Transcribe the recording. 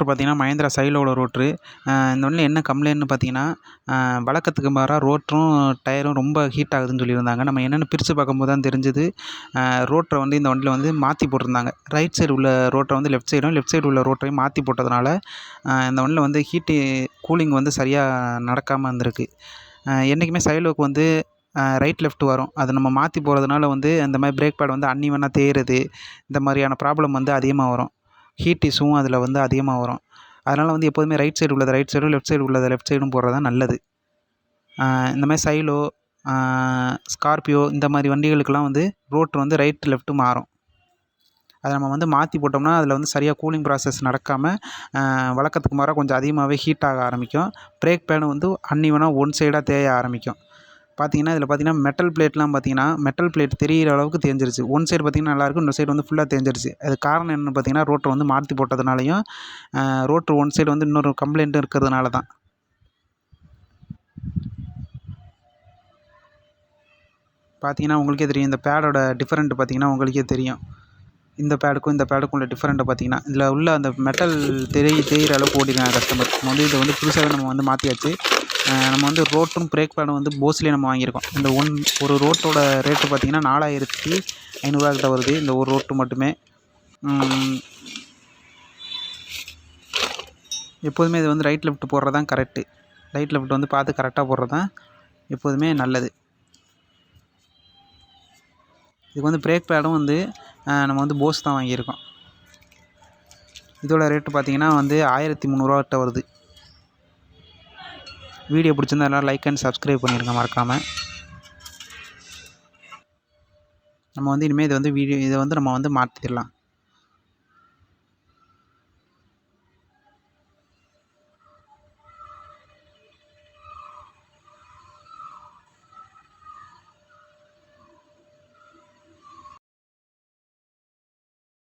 ரோட்ரு பார்த்தீங்கன்னா மஹேந்திரா சைலோட ரோட்ரு. இந்த வண்டியில் என்ன கம்ப்ளைண்ட்னு பார்த்தீங்கன்னா, வழக்கத்துக்கு மாறா ரோட்ரும் டயரும் ரொம்ப ஹீட் ஆகுதுன்னு சொல்லியிருந்தாங்க. நம்ம என்னென்னு பிரித்து பார்க்கும்போது தான் தெரிஞ்சுது, ரோட்டரை வந்து இந்த வண்டியில் வந்து மாற்றி போட்டிருந்தாங்க. ரைட் சைடு உள்ள ரோட்டரை வந்து லெஃப்ட் சைடும், லெஃப்ட் சைடு உள்ள ரோட்டரையும் மாற்றி போட்டதுனால இந்த வண்டியில் வந்து கூலிங் வந்து சரியாக நடக்காமல் இருந்திருக்கு. என்றைக்குமே சைலோவுக்கு வந்து ரைட் லெஃப்ட் வரும். அதை நம்ம மாற்றி போகிறதுனால வந்து அந்த மாதிரி பிரேக் பேட் வந்து அன்ஈவனாக தேயுறது, இந்த மாதிரியான ப்ராப்ளம் வந்து அதிகமாக வரும். ஹீட் இஷ்யூவும் அதில் வந்து அதிகமாக வரும். அதனால் வந்து எப்போதுமே ரைட் சைடு உள்ளதை ரைட் சைடும், லெஃப்ட் சைடு உள்ளதை லெஃப்ட் சைடும் போடுறது தான் நல்லது. இந்த மாதிரி சைலோ, ஸ்கார்பியோ இந்த மாதிரி வண்டிகளுக்கெல்லாம் வந்து ரோட்ரு வந்து ரைட் லெஃப்ட்டு மாறும். அதை நம்ம வந்து மாற்றி போட்டோம்னா அதில் வந்து சரியாக கூலிங் ப்ராசஸ் நடக்காமல் வழக்கத்துக்கு மாறா கொஞ்சம் அதிகமாகவே ஹீட் ஆக ஆரம்பிக்கும். பிரேக் பேடும் வந்து அன்ஈவனாக ஒன் சைடாக தேய ஆரம்பிக்கும். பார்த்தீங்கன்னா இதில் பார்த்தீங்கன்னா மெட்டல் பிளேட் தெரிகிற அளவுக்கு தேஞ்சிருச்சு. ஒன் சைடு பார்த்தீங்கன்னா நல்லாயிருக்கும், இன்னொரு சைடு வந்து ஃபுல்லாக தேஞ்சிருச்சு. அது காரணம் என்னென்னு பார்த்தீங்கன்னா ரோட்ரு வந்து மாற்றி போட்டதுனாலையும், ரோட்ரு ஒன் சைடு வந்து இன்னொரு கம்ப்ளைண்ட்டும் இருக்கிறதுனால தான். பார்த்தீங்கன்னா உங்களுக்கே தெரியும், இந்த பேடோட டிஃபரெண்ட் பார்த்தீங்கன்னா உங்களுக்கே தெரியும். இந்த பேடுக்கும் இந்த பேடுக்கும் உள்ள டிஃபரெண்ட்டை பார்த்தீங்கன்னா, இதில் உள்ள அந்த மெட்டல் தேயிற அளவுக்கு ஓட்டிருக்காங்க கஸ்டமர். நம்ம வந்து இதை வந்து புதுசாகவே நம்ம வந்து மாற்றியாச்சு. நம்ம வந்து ரோட்டும் பிரேக் பேடும் வந்து போஸ்லேயே நம்ம வாங்கியிருக்கோம். இந்த ஒரு ரோட்டோட ரேட்டு பார்த்தீங்கன்னா 4500 கிட்ட வருது, இந்த ஒரு ரோட்டு மட்டுமே. எப்போதுமே இது வந்து ரைட் லெஃப்ட் போடுறது தான் கரெக்டு. ரைட் லெஃப்ட் வந்து பார்த்து கரெக்டாக போடுறது தான் எப்போதுமே நல்லது. இதுக்கு வந்து பிரேக் பேடும் வந்து நம்ம வந்து போஸ் தான் வாங்கியிருக்கோம். இதோட ரேட்டு பார்த்தீங்கன்னா வந்து 1300 கிட்ட வருது. வீடியோ பிடிச்சிருந்தா எல்லோரும் லைக் அண்ட் சப்ஸ்கிரைப் பண்ணிடுங்க மறக்காமல். நம்ம வந்து இனிமேல் இதை வந்து நம்ம வந்து மாற்றிடலாம்.